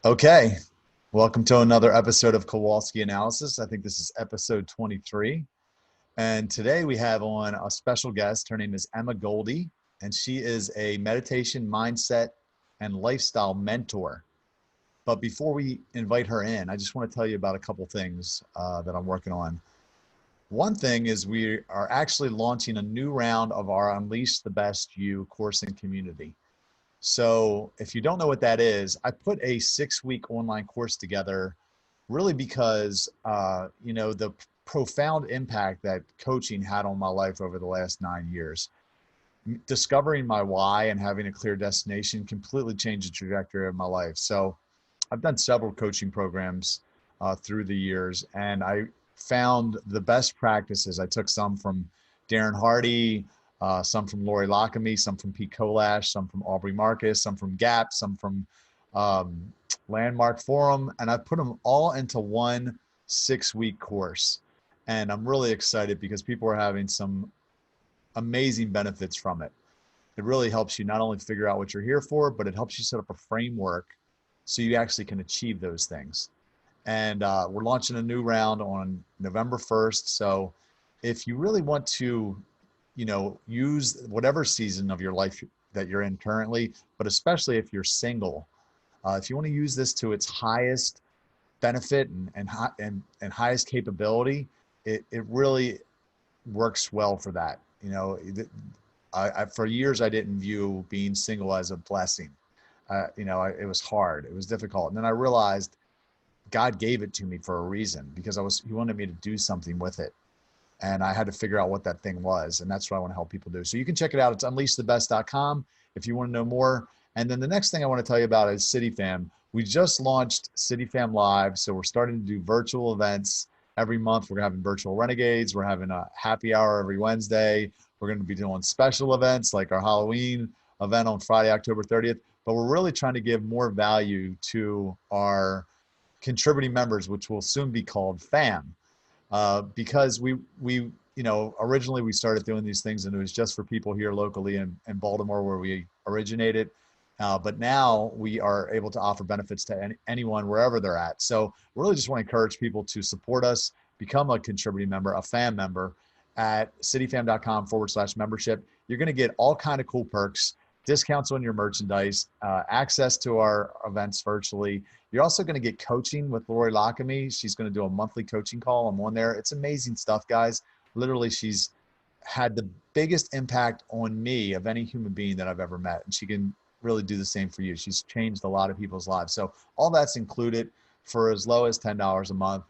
Okay, welcome to another episode of Kowalski Analysis. I think this is episode 23. And today we have on a special guest. Her name is Emma Goldie, and she is a meditation, mindset, and lifestyle mentor. But before we invite her in, I just want to tell you about a couple things that I'm working on. One thing is we are actually launching a new round of our Unleash the Best You course and community. So if you don't know what that is, I put a 6-week online course together really because, the profound impact that coaching had on my life over the last 9 years. Discovering my why and having a clear destination completely changed the trajectory of my life. So I've done several coaching programs through the years, and I found the best practices. I took some from Darren Hardy, some from Lori Lockamy, some from Pete Kolash, some from Aubrey Marcus, some from Gap, some from Landmark Forum, and I put them all into one 6-week course. And I'm really excited because people are having some amazing benefits from it. It really helps you not only figure out what you're here for, but it helps you set up a framework so you actually can achieve those things. And we're launching a new round on November 1st. So if you really want to use whatever season of your life that you're in currently, but especially if you're single, if you want to use this to its highest benefit and highest capability, it really works well for that. For years, I didn't view being single as a blessing. It was hard. It was difficult. And then I realized God gave it to me for a reason, because he wanted me to do something with it. And I had to figure out what that thing was. And that's what I want to help people do. So you can check it out. It's unleashthebest.com if you want to know more. And then the next thing I want to tell you about is CityFam. We just launched CityFam Live. So we're starting to do virtual events every month. We're having virtual renegades. We're having a happy hour every Wednesday. We're going to be doing special events like our Halloween event on Friday, October 30th. But we're really trying to give more value to our contributing members, which will soon be called FAM. Because we originally we started doing these things and it was just for people here locally in Baltimore where we originated. But now we are able to offer benefits to anyone wherever they're at. So we really just want to encourage people to support us, become a contributing member, a FAM member at cityfam.com/membership. You're going to get all kind of cool perks, discounts on your merchandise, access to our events virtually. You're also going to get coaching with Lori Lockamy. She's going to do a monthly coaching call. I'm on there. It's amazing stuff, guys. Literally, she's had the biggest impact on me of any human being that I've ever met. And she can really do the same for you. She's changed a lot of people's lives. So all that's included for as low as $10 a month.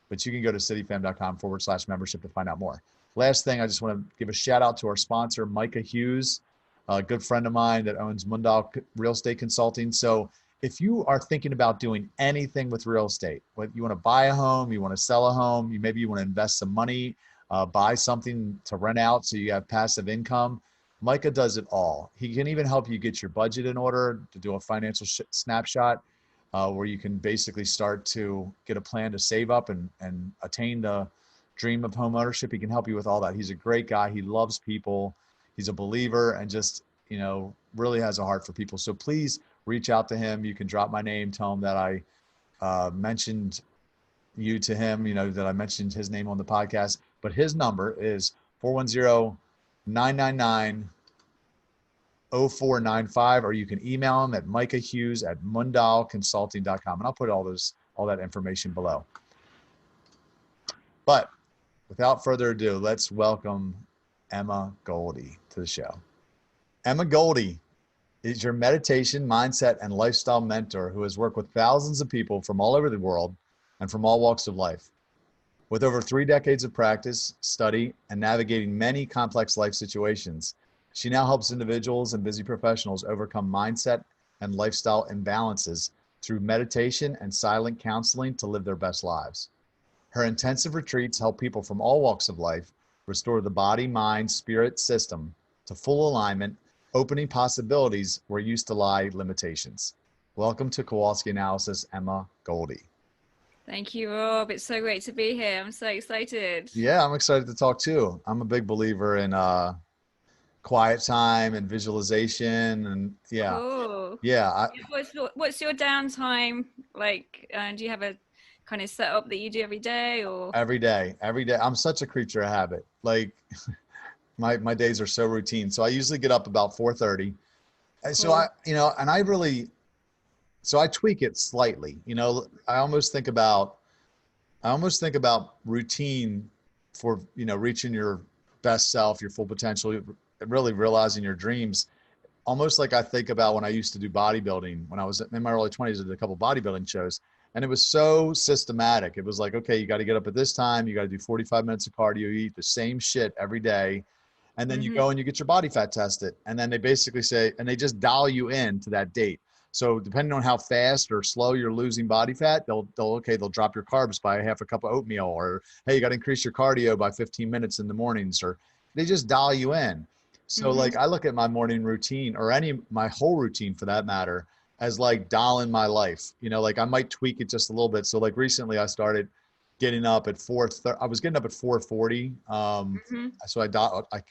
But you can go to cityfam.com/membership to find out more. Last thing, I just want to give a shout out to our sponsor, Micah Hughes, a good friend of mine that owns Mundal Real Estate Consulting. So if you are thinking about doing anything with real estate, whether you want to buy a home, you want to sell a home, maybe you want to invest some money, buy something to rent out so you have passive income, Micah does it all. He can even help you get your budget in order to do a financial snapshot where you can basically start to get a plan to save up and attain the dream of home ownership. He can help you with all that. He's a great guy. He loves people. He's a believer and just, really has a heart for people. So please reach out to him. You can drop my name, tell him that I mentioned you to him, that I mentioned his name on the podcast. But his number is 410-999-0495, or you can email him at micahhughes@mundalconsulting.com. And I'll put all that information below. But without further ado, let's welcome Emma Goldie to the show. Emma Goldie is your meditation, mindset, and lifestyle mentor who has worked with thousands of people from all over the world and from all walks of life. With over 3 decades of practice, study, and navigating many complex life situations, she now helps individuals and busy professionals overcome mindset and lifestyle imbalances through meditation and silent counseling to live their best lives. Her intensive retreats help people from all walks of life restore the body, mind, spirit system to full alignment, opening possibilities where used to lie limitations. Welcome to Kowalski Analysis, Emma Goldie. Thank you, Rob. It's so great to be here. I'm so excited. Yeah, I'm excited to talk too. I'm a big believer in quiet time and visualization, and yeah. Cool. cool. Yeah. What's your downtime like? Do you have a kind of setup that you do every day, or? Every day. I'm such a creature of habit. Like my days are so routine. So I usually get up about 4:30. And so Cool. so I tweak it slightly. I almost think about routine for, reaching your best self, your full potential, really realizing your dreams. Almost like I think about when I used to do bodybuilding. When I was in my early 20s, I did a couple bodybuilding shows, and it was so systematic. It was like, okay, you got to get up at this time. You got to do 45 minutes of cardio. You eat the same shit every day. And then you go and you get your body fat tested. And then they basically say, and they just dial you in to that date. So depending on how fast or slow you're losing body fat, they'll drop your carbs by half a cup of oatmeal, or, hey, you got to increase your cardio by 15 minutes in the mornings, or they just dial you in. So like I look at my morning routine, or my whole routine for that matter, as like dialing my life. Like I might tweak it just a little bit. So like recently I started getting up at 4:30. I was getting up at 4:40. So I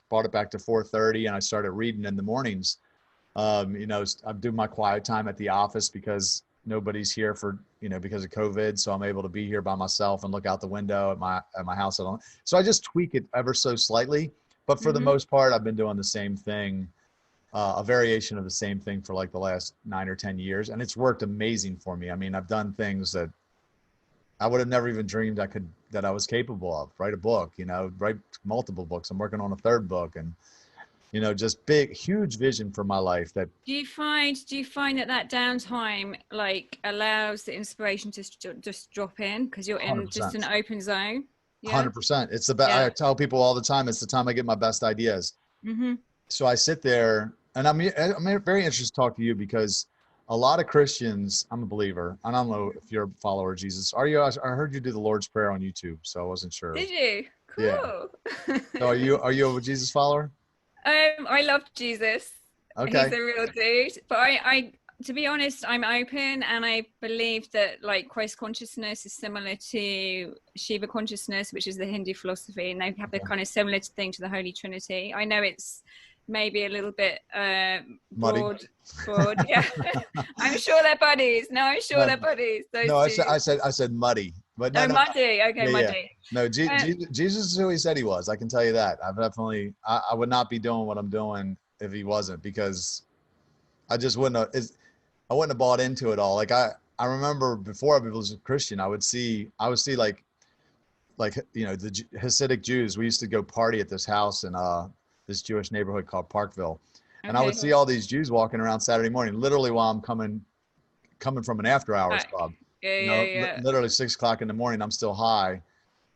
brought it back to 4:30, and I started reading in the mornings. I'm doing my quiet time at the office because nobody's here because of COVID. So I'm able to be here by myself and look out the window at my house. So I just tweak it ever so slightly. But for the most part, I've been doing the same thing, a variation of the same thing for like the last 9 or 10 years. And it's worked amazing for me. I mean, I've done things that I would have never even dreamed that I was capable of. Write a book, write multiple books. I'm working on a third book, and, just huge vision for my life. That Do you find that downtime like allows the inspiration to just drop in because you're in 100%. just an open zone? Yeah. 100%. It's the best. I tell people all the time, it's the time I get my best ideas. So I sit there, and I'm very interested to talk to you, because a lot of Christians, I'm a believer. I don't know if you're a follower of Jesus. Are you? I heard you do the Lord's Prayer on YouTube, so I wasn't sure. Did you? Cool. Yeah. So are you a Jesus follower? I love Jesus. Okay. He's a real dude. But I to be honest, I'm open, and I believe that like Christ consciousness is similar to Shiva consciousness, which is the Hindu philosophy, and they have the kind of similar thing to the Holy Trinity. I know it's maybe a little bit broad. Yeah. I'm sure they're buddies. No, I'm sure they're buddies. No, I said muddy. But no, muddy. Okay, yeah, muddy. Yeah. No, Jesus is who he said he was. I can tell you that. I would not be doing what I'm doing if he wasn't, because I just wouldn't have bought into it all. Like I remember before I was a Christian, I would see like the Hasidic Jews. We used to go party at this house in this Jewish neighborhood called Parkville. And I would see all these Jews walking around Saturday morning, literally while I'm coming from an after hours club. Yeah. Literally 6 o'clock in the morning, I'm still high,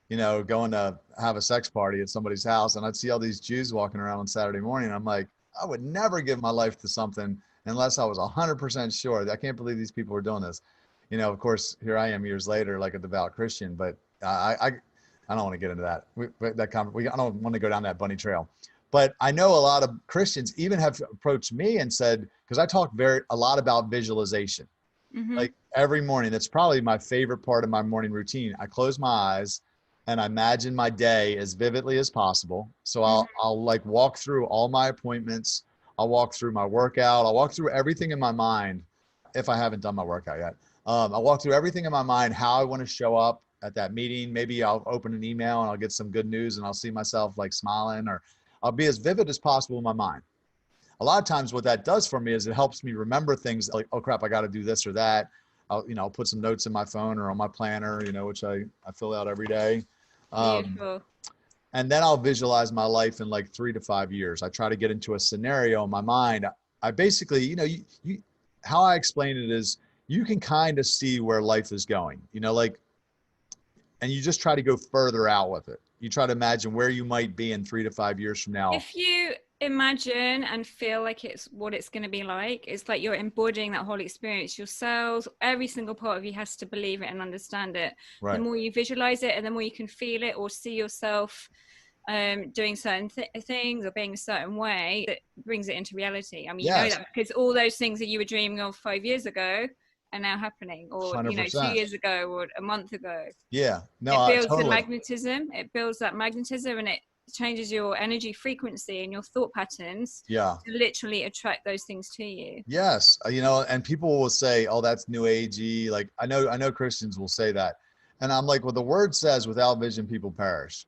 going to have a sex party at somebody's house. And I'd see all these Jews walking around on Saturday morning. I'm like, I would never give my life to something unless I was 100% sure. I can't believe these people are doing this. Of course, here I am years later, like a devout Christian, but I don't want to get into that. I don't want to go down that bunny trail. But I know a lot of Christians even have approached me and said, because I talk a lot about visualization. Like every morning, that's probably my favorite part of my morning routine. I close my eyes and I imagine my day as vividly as possible. So I'll like walk through all my appointments. I'll walk through my workout. I'll walk through everything in my mind. If I haven't done my workout yet, I'll walk through everything in my mind, how I want to show up at that meeting. Maybe I'll open an email and I'll get some good news and I'll see myself like smiling, or I'll be as vivid as possible in my mind. A lot of times what that does for me is it helps me remember things like, oh crap, I got to do this or that. I'll put some notes in my phone or on my planner, which I fill out every day. Beautiful. And then I'll visualize my life in like 3 to 5 years. I try to get into a scenario in my mind. I basically, how I explain it is you can kind of see where life is going, and you just try to go further out with it. You try to imagine where you might be in 3 to 5 years from now. If you imagine and feel like it's what it's going to be like, it's like you're embodying that whole experience. Your cells, every single part of you has to believe it and understand it. Right. The more you visualize it and the more you can feel it or see yourself doing certain things or being a certain way, that brings it into reality. I mean, you know that because all those things that you were dreaming of 5 years ago are now happening, or 100%. 2 years ago or a month ago. Yeah, no, it builds totally. the magnetism. It builds that magnetism, and it changes your energy frequency and your thought patterns Yeah. to literally attract those things to you. Yes. You know, and people will say, oh, that's new agey. Like I know Christians will say that. And I'm like, well, the word says without vision, people perish.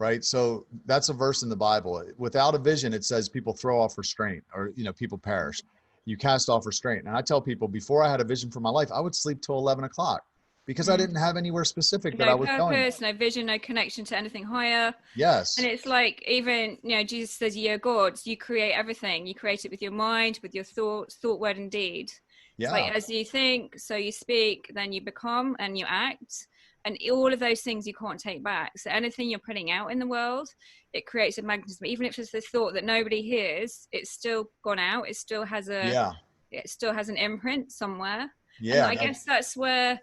Right. So that's a verse in the Bible. Without a vision, it says people throw off restraint, or, you know, people perish. You cast off restraint. And I tell people, before I had a vision for my life, I would sleep till 11 o'clock because I didn't have anywhere specific that I was going. No purpose, no vision, no connection to anything higher. Yes. And it's like, even, you know, Jesus says, you're gods. You create everything. You create it with your mind, with your thoughts, thought, word, and deed. Yeah. It's like, as you think, so you speak, then you become and you act. And all of those things you can't take back. So anything you're putting out in the world, it creates a magnetism. Even if it's the thought that nobody hears, it's still gone out. It still has it still has an imprint somewhere. Yeah. And I guess that's where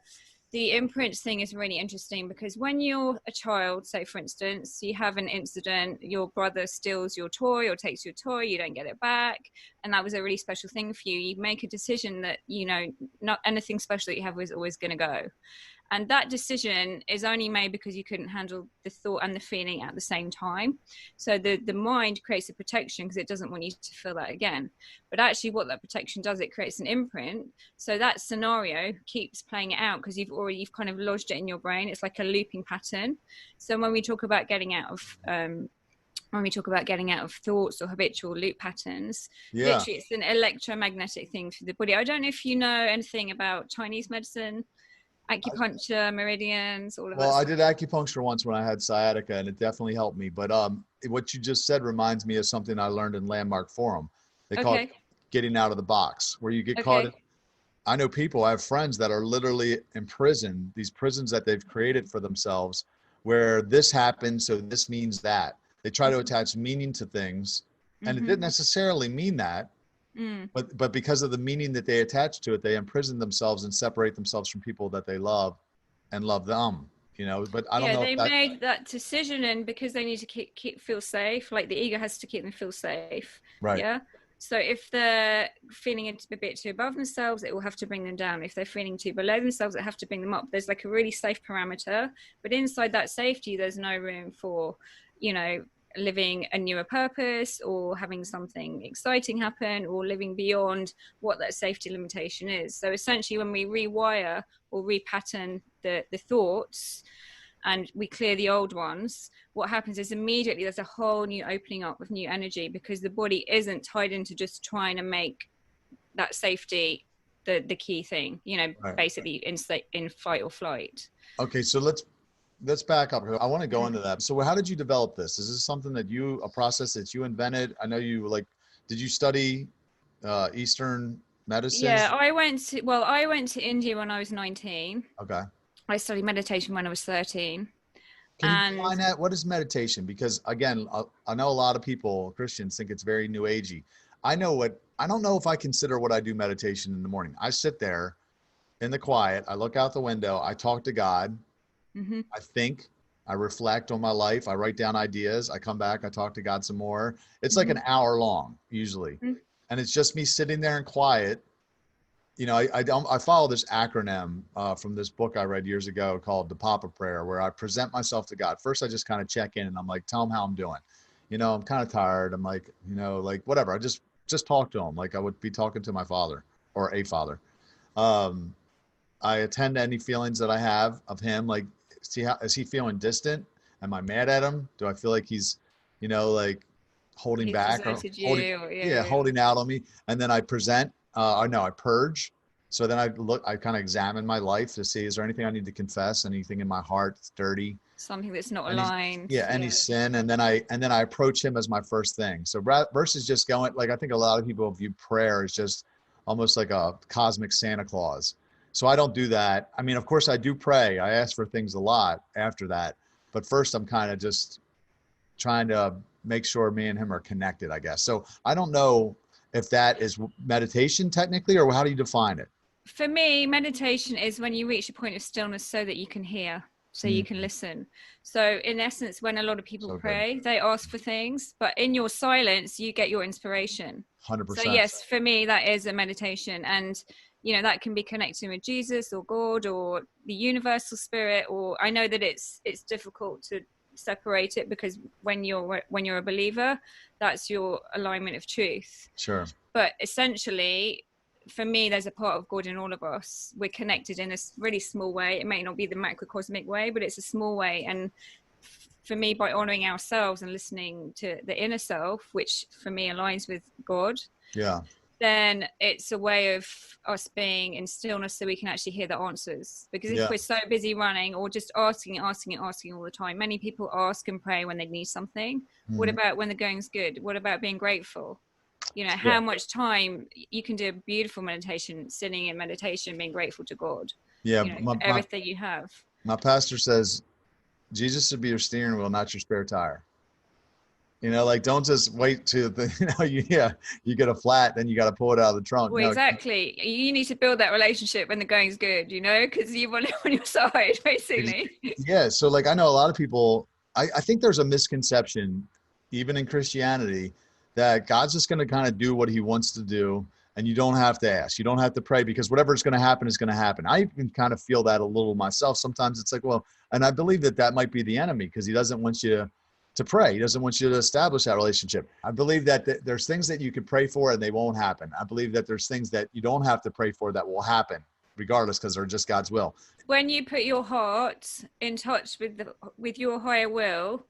the imprints thing is really interesting, because when you're a child, say for instance, you have an incident, your brother steals your toy or takes your toy, you don't get it back, and that was a really special thing for you. You make a decision that, you know, not anything special that you have is always going to go. And that decision is only made because you couldn't handle the thought and the feeling at the same time. So the mind creates a protection because it doesn't want you to feel that again. But actually what that protection does, it creates an imprint. So that scenario keeps playing it out because you've kind of lodged it in your brain. It's like a looping pattern. So when we talk about getting out of thoughts or habitual loop patterns, literally it's an electromagnetic thing for the body. I don't know if you know anything about Chinese medicine, acupuncture, meridians, all of that. Well, I did acupuncture once when I had sciatica, and it definitely helped me. But what you just said reminds me of something I learned in Landmark Forum. They call it getting out of the box, where you get caught in. I know people, I have friends that are literally in prison, these prisons that they've created for themselves, where this happened, so this means that. They try to attach meaning to things, and it didn't necessarily mean that. But because of the meaning that they attach to it, they imprison themselves and separate themselves from people that they love and love them, you know. But I don't know. They made that decision, and because they need to feel safe, like the ego has to keep them feel safe. Right. Yeah. So if they're feeling a bit too above themselves, it will have to bring them down. If they're feeling too below themselves, it have to bring them up. There's like a really safe parameter, but inside that safety, there's no room for, you know, living a newer purpose or having something exciting happen or living beyond what that safety limitation is. So essentially when we rewire or repattern the thoughts and we clear the old ones, what happens is immediately there's a whole new opening up with new energy, because the body isn't tied into just trying to make that safety the key thing, you know, basically in fight or flight. Okay, so let's back up. I want to go into that. So how did you develop this? Is this something that a process that you invented? I know you did you study Eastern medicine? Yeah, I went to India when I was 19. Okay. I studied meditation when I was 13. Can you define that? What is meditation? Because again, I know a lot of people, Christians, think it's very new agey. I don't know if I consider what I do meditation in the morning. I sit there in the quiet. I look out the window. I talk to God. I think, I reflect on my life. I write down ideas. I come back. I talk to God some more. It's like an hour long usually. And it's just me sitting there in quiet. You know, I follow this acronym from this book I read years ago called the Papa Prayer, where I present myself to God. First, I just kind of check in and I'm like, tell him how I'm doing. You know, I'm kind of tired. I'm like, you know, like whatever. I just talk to him like I would be talking to my father or a father. I attend to any feelings that I have of him. Like, see, is he feeling distant? Am I mad at him? Do I feel like he's, you know, like holding back or holding out on me? And then I present, I purge. So then I kind of examine my life to see, is there anything I need to confess? Anything in my heart that's dirty? Something that's not aligned. Any sin. And then I approach him as my first thing. So versus just going, like, I think a lot of people view prayer as just almost like a cosmic Santa Claus. So I don't do that. I mean, of course I do pray. I ask for things a lot after that, but first I'm kind of just trying to make sure me and him are connected, I guess. So I don't know if that is meditation technically, or how do you define it? For me, meditation is when you reach a point of stillness so that you can hear, so you can listen. So in essence, when a lot of people pray, they ask for things, but in your silence, you get your inspiration. 100%. So yes, for me, that is a meditation. And you know, that can be connecting with Jesus or God or the universal spirit, or I know that it's difficult to separate it, because when you're a believer, that's your alignment of truth. Sure. But essentially, for me, there's a part of God in all of us. We're connected in a really small way. It may not be the macrocosmic way, but it's a small way. And for me, by honoring ourselves and listening to the inner self, which for me aligns with God, then it's a way of us being in stillness so we can actually hear the answers. Because if we're so busy running or just asking all the time, many people ask and pray when they need something. What about when the going's good? What about being grateful? You know, how much time you can do a beautiful meditation, sitting in meditation, being grateful to God. Yeah, you know, everything you have. My pastor says, Jesus should be your steering wheel, not your spare tire. You know, like, don't just wait to the, you get a flat, then you got to pull it out of the trunk. Well, exactly. You need to build that relationship when the going's good, you know, because you want it on your side, basically. Yeah. So like, I know a lot of people, I think there's a misconception, even in Christianity, that God's just going to kind of do what he wants to do. And you don't have to ask, you don't have to pray, because whatever's going to happen is going to happen. I even kind of feel that a little myself. Sometimes it's like, well, and I believe that might be the enemy, because he doesn't want you to pray. He doesn't want you to establish that relationship. I believe that there's things that you could pray for and they won't happen. I believe that there's things that you don't have to pray for that will happen regardless, because they're just God's will. When you put your heart in touch with your higher will,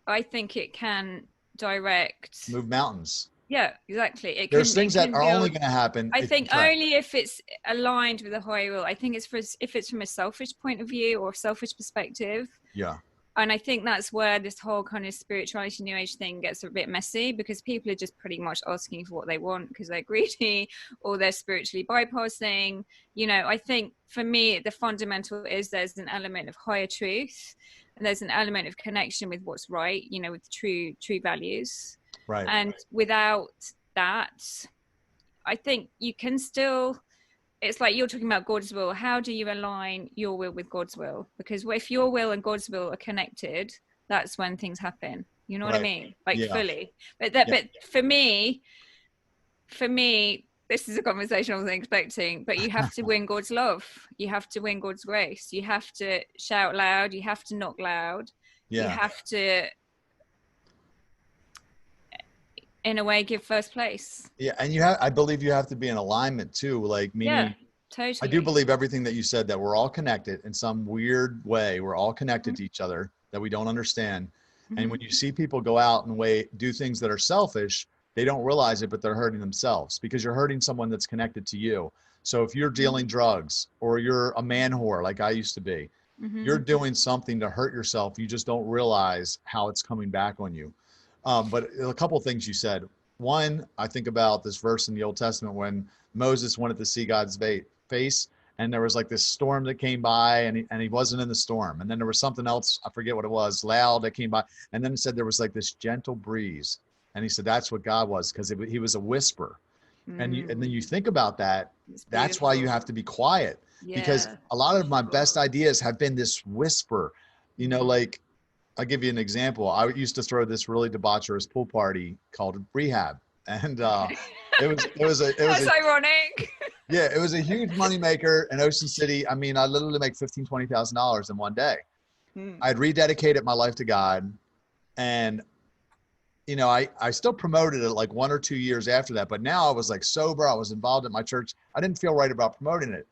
I think it can move mountains. Yeah, exactly. There's things that are only going to happen. I think only if it's aligned with the higher will. I think it's if it's from a selfish point of view or selfish perspective. Yeah. And I think that's where this whole kind of spirituality, new age thing gets a bit messy, because people are just pretty much asking for what they want because they're greedy or they're spiritually bypassing. You know, I think for me, the fundamental is there's an element of higher truth, and there's an element of connection with what's right, you know, with true values. Right. And without that, I think you can still, it's like you're talking about God's will. How do you align your will with God's will? Because if your will and God's will are connected, that's when things happen. You know what I mean? Like fully. But but for me, this is a conversation I wasn't expecting, but you have to win God's love. You have to win God's grace. You have to shout loud. You have to knock loud. You have to, in a way, give first place. Yeah. And I believe you have to be in alignment too. Like, meaning, totally. I do believe everything that you said, that we're all connected in some weird way. We're all connected to each other that we don't understand. And when you see people go out and do things that are selfish, they don't realize it, but they're hurting themselves, because you're hurting someone that's connected to you. So if you're dealing drugs, or you're a man whore like I used to be, you're doing something to hurt yourself. You just don't realize how it's coming back on you. But a couple of things you said. One, I think about this verse in the Old Testament when Moses wanted to see God's face, and there was like this storm that came by, and he wasn't in the storm. And then there was something else, I forget what it was, loud, that came by. And then it said there was like this gentle breeze. And he said that's what God was, because he was a whisper. And then you think about that. That's why you have to be quiet, because a lot of my best ideas have been this whisper. You know, like, I'll give you an example. I used to throw this really debaucherous pool party called Rehab, and it was that's ironic. Yeah, it was a huge moneymaker in Ocean City. I mean, I literally make $15,000-$20,000 in one day. I'd rededicated my life to God, and you know, I still promoted it like 1 or 2 years after that. But now I was like sober. I was involved at my church. I didn't feel right about promoting it.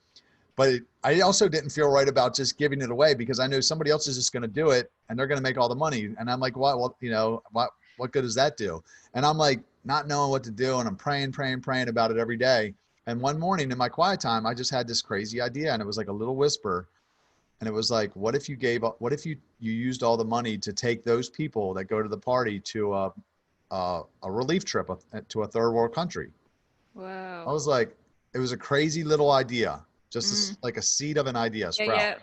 But I also didn't feel right about just giving it away, because I knew somebody else is just going to do it and they're going to make all the money. And I'm like, what? Well, you know, what good does that do? And I'm like, not knowing what to do. And I'm praying about it every day. And one morning in my quiet time, I just had this crazy idea, and it was like a little whisper. And it was like, what if you used all the money to take those people that go to the party to a relief trip to a third world country? Wow. I was like, it was a crazy little idea. Just like a seed of an idea sprout. Yeah.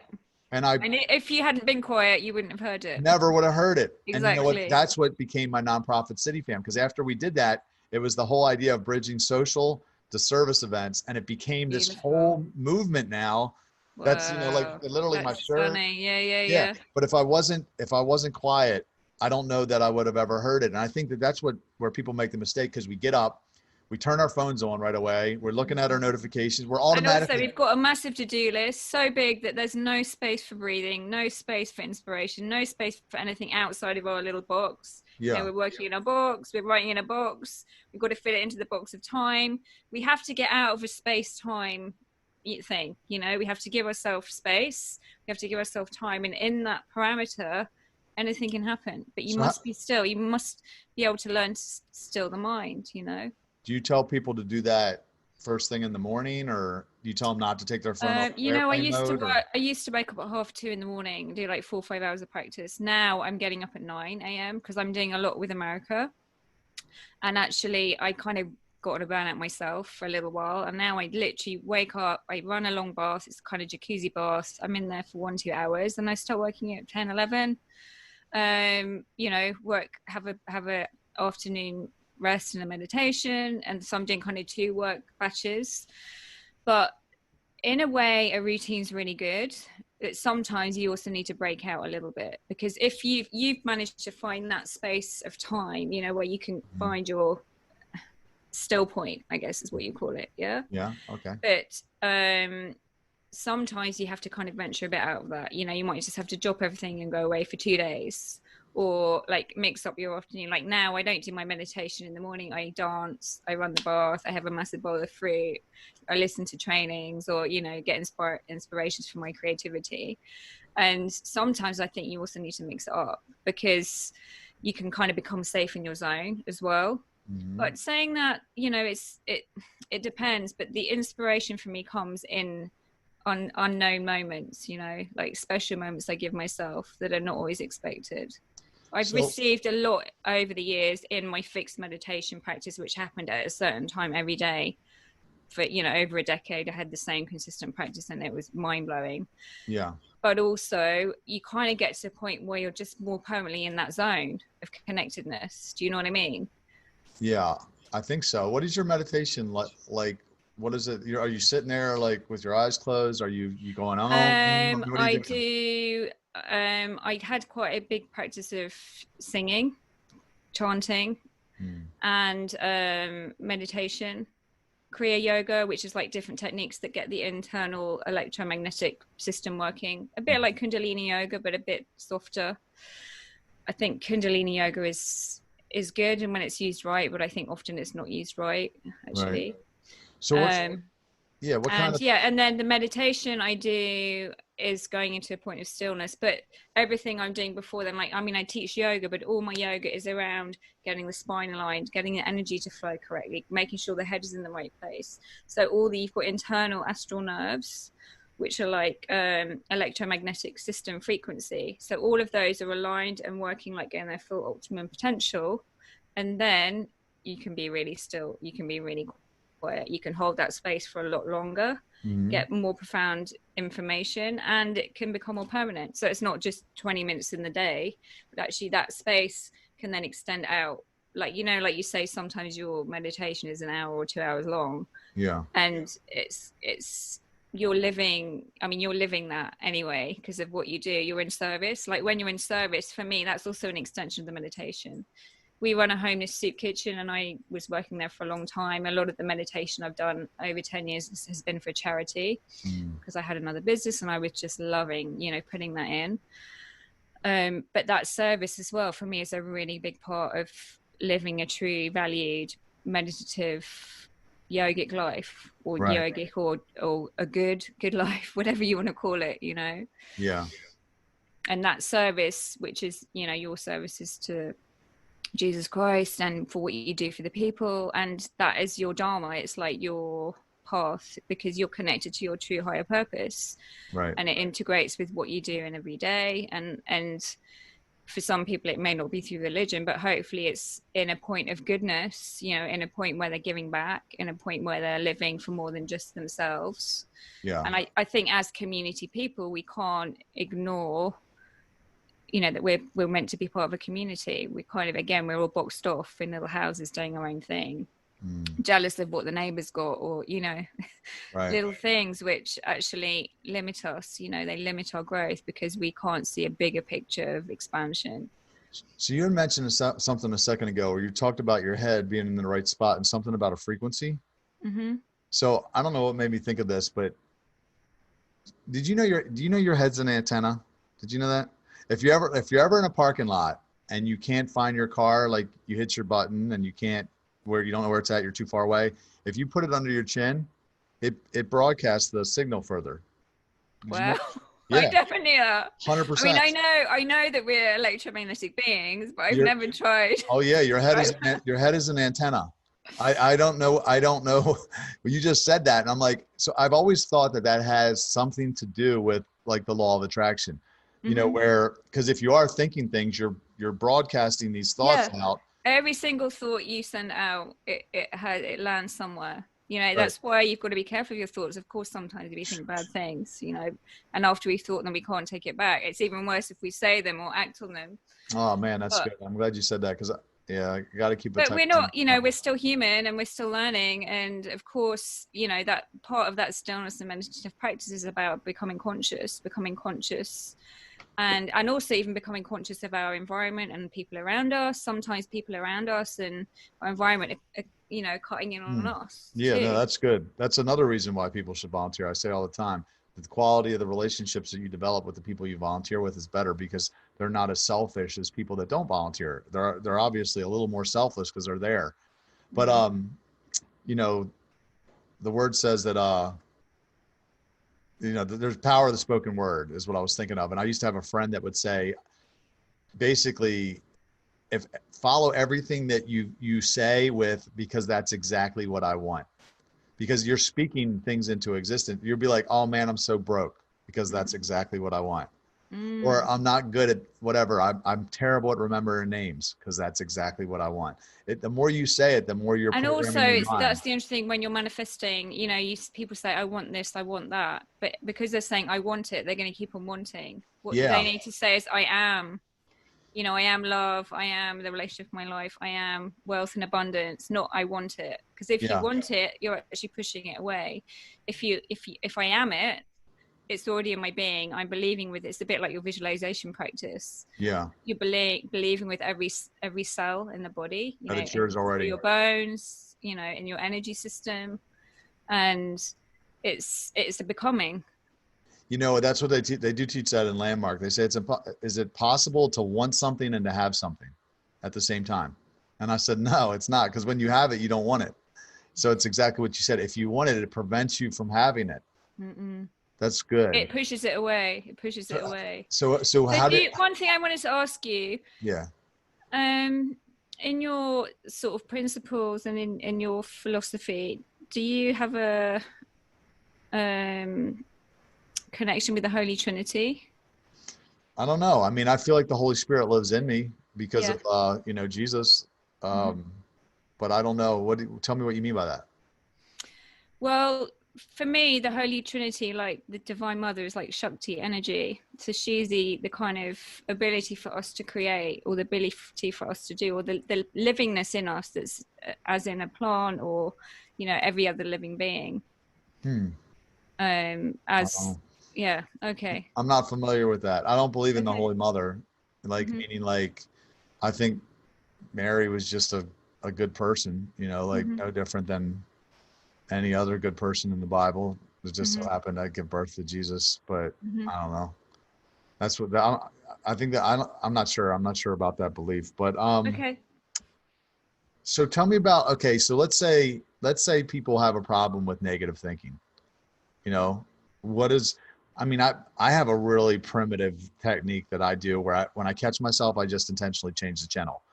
And if you hadn't been quiet, you wouldn't have heard it. Never would have heard it. Exactly. And you know what? That's what became my nonprofit City Fam. Because after we did that, it was the whole idea of bridging social to service events. And it became this whole movement now. Wow. That's, you know, like literally my shirt. Funny. Yeah. But if I wasn't quiet, I don't know that I would have ever heard it. And I think that's where people make the mistake, because we get up, we turn our phones on right away. We're looking at our notifications. We're And also automatically. we've got a massive to-do list, so big that there's no space for breathing, no space for inspiration, no space for anything outside of our little box. Yeah. You know, we're working in a box, we're writing in a box, we've got to fit it into the box of time. We have to get out of a space-time thing, you know, we have to give ourselves space, we have to give ourselves time, and in that parameter, anything can happen. But you must be still, you must be able to learn to still the mind, you know. Do you tell people to do that first thing in the morning, or do you tell them not to take their phone off you know, I used to wake up at 2:30 in the morning, do like 4 or 5 hours of practice. Now I'm getting up at 9 a.m. because I'm doing a lot with America, and actually I kind of got on a burnout myself for a little while, and now I literally wake up, I run a long bath, it's kind of jacuzzi bath, I'm in there for 1-2 hours, and I start working at 10, 11. You know, have a afternoon rest and a meditation, and so I'm doing kind of 2 work batches. But in a way, a routine's really good, but sometimes you also need to break out a little bit, because if you've managed to find that space of time, you know, where you can find your still point, I guess is what you call it. Yeah Okay. But sometimes you have to kind of venture a bit out of that, you know. You might just have to drop everything and go away for 2 days, or like mix up your afternoon. Like now I don't do my meditation in the morning, I dance, I run the bath, I have a massive bowl of fruit, I listen to trainings, or, you know, get inspirations from my creativity. And sometimes I think you also need to mix it up, because you can kind of become safe in your zone as well. But saying that, you know, it depends, but the inspiration for me comes in on unknown moments, you know, like special moments I give myself that are not always expected. I've received a lot over the years in my fixed meditation practice, which happened at a certain time every day for, you know, over a decade. I had the same consistent practice, and it was mind-blowing. Yeah. But also you kind of get to a point where you're just more permanently in that zone of connectedness. Do you know what I mean? Yeah, I think so. What is your meditation like? What is it? Are you sitting there like with your eyes closed? Are you going on? I had quite a big practice of singing, chanting, and meditation, Kriya yoga, which is like different techniques that get the internal electromagnetic system working, a bit like Kundalini yoga, but a bit softer. I think Kundalini yoga is good, and when it's used right, but I think often it's not used right, actually. Right. So and then the meditation I do is going into a point of stillness, but everything I'm doing before then, like, I mean, I teach yoga, but all my yoga is around getting the spine aligned, getting the energy to flow correctly, making sure the head is in the right place. So you've got internal astral nerves, which are like electromagnetic system frequency. So all of those are aligned and working like in their full optimum potential. And then you can be really still, you can be really quiet, you can hold that space for a lot longer, get more profound information, and it can become more permanent. So it's not just 20 minutes in the day, but actually that space can then extend out. Like, you know, like you say, sometimes your meditation is 1 hour or 2 hours long. Yeah. And you're living that anyway, because of what you do. You're in service. Like when you're in service, for me, that's also an extension of the meditation. We run a homeless soup kitchen, and I was working there for a long time. A lot of the meditation I've done over 10 years has been for charity, because I had another business and I was just loving, you know, putting that in. But that service as well, for me, is a really big part of living a true valued meditative yogic life, or yogic or a good life, whatever you want to call it, you know. Yeah. And that service, which is, you know, your service is to Jesus Christ and for what you do for the people, and that is your dharma. It's like your path, because you're connected to your true higher purpose, right? And it integrates with what you do in every day. And for some people it may not be through religion, but hopefully it's in a point of goodness, you know, in a point where they're giving back, in a point where they're living for more than just themselves. Yeah. And I think as community people, we can't ignore, you know, that we're meant to be part of a community. We kind of, again, we're all boxed off in little houses doing our own thing, jealous of what the neighbors got, or, you know, little things which actually limit us. You know, they limit our growth because we can't see a bigger picture of expansion. So you had mentioned something a second ago where you talked about your head being in the right spot and something about a frequency. Mm-hmm. So I don't know what made me think of this, but do you know your head's an antenna? Did you know that? If you're ever in a parking lot and you can't find your car, like you hit your button and you don't know where it's at, you're too far away. If you put it under your chin, it broadcasts the signal further. Did you know? Wow. Yeah. I definitely are. 100%. I mean, I know that we're electromagnetic beings, but I've never tried. Oh yeah, your head is an antenna. I don't know. You just said that, and I'm like, so I've always thought that has something to do with like the law of attraction. You know, because if you are thinking things, you're broadcasting these thoughts out. Every single thought you send out, it lands somewhere. You know, that's why you've got to be careful of your thoughts. Of course, sometimes we think bad things, you know, and after we've thought them, we can't take it back. It's even worse if we say them or act on them. Oh man, that's good. I'm glad you said that, because I got to keep it. But we're not, you know, we're still human and we're still learning. And of course, you know, that part of that stillness and meditative practice is about becoming conscious, and also even becoming conscious of our environment and people around us. Sometimes people around us and our environment are, you know, cutting in on us. Yeah, no, that's good. That's another reason why people should volunteer. I say all the time that the quality of the relationships that you develop with the people you volunteer with is better, because they're not as selfish as people that don't volunteer. They're obviously a little more selfless because they're there. But you know, the word says that you know, there's power of the spoken word is what I was thinking of. And I used to have a friend that would say, basically, if follow everything that you say with, because that's exactly what I want, because you're speaking things into existence. You'll be like, oh man, I'm so broke, because that's exactly what I want. Or I'm not good at whatever. I'm terrible at remembering names, because that's exactly what I want. The more you say it, the more you're. And also, that's the interesting thing when you're manifesting. You know, people say, "I want this, I want that," but because they're saying, "I want it," they're going to keep on wanting. What they need to say is, "I am." You know, I am love. I am the relationship of my life. I am wealth and abundance. Not I want it, because if you want it, you're actually pushing it away. If I am it, it's already in my being. I'm believing with it. It's a bit like your visualization practice. Yeah. You're believing with every cell in the body. You know, it's yours already. Your bones, you know, in your energy system, and it's a becoming. You know, that's what they do teach that in Landmark. They say is it possible to want something and to have something at the same time? And I said, no, it's not, because when you have it, you don't want it. So it's exactly what you said. If you want it, it prevents you from having it. That's good. It pushes it away. So one thing I wanted to ask you. Yeah. In your sort of principles and in your philosophy, do you have a connection with the Holy Trinity? I don't know. I mean, I feel like the Holy Spirit lives in me because of you know, Jesus. But I don't know. Tell me what you mean by that. Well, for me, the Holy Trinity, like the Divine Mother, is like Shakti energy. So she's the kind of ability for us to create, or the ability for us to do, or the livingness in us that's as in a plant, or, you know, every other living being. Yeah. Okay. I'm not familiar with that. I don't believe in the Holy Mother, like meaning like, I think Mary was just a good person, you know, like no different than any other good person in the Bible. It just so happened to give birth to Jesus, but I don't know. That's what I think that I'm not sure. I'm not sure about that belief, but okay. So tell me about, so let's say people have a problem with negative thinking. You know, I have a really primitive technique that I do where when I catch myself, I just intentionally change the channel.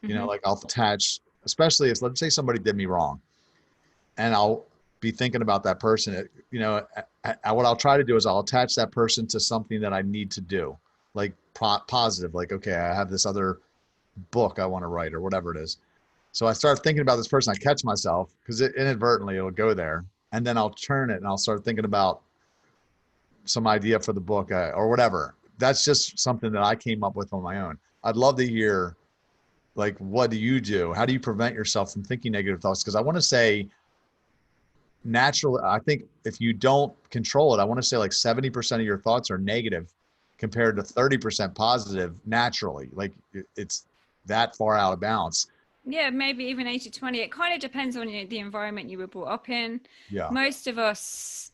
You know, like I'll attach, especially if, let's say somebody did me wrong, and I'll be thinking about that person. You know, what I'll try to do is I'll attach that person to something that I need to do, like positive, like, okay, I have this other book I want to write or whatever it is. So I start thinking about this person, I catch myself, because inadvertently it'll go there, and then I'll turn it and I'll start thinking about some idea for the book or whatever. That's just something that I came up with on my own. I'd love to hear, like, what do you do? How do you prevent yourself from thinking negative thoughts? Because I want to say naturally, I think if you don't control it, I want to say like 70% of your thoughts are negative, compared to 30% positive naturally. Like it's that far out of balance. Yeah, maybe even 80-20. It kind of depends on the environment you were brought up in. Yeah. Most of us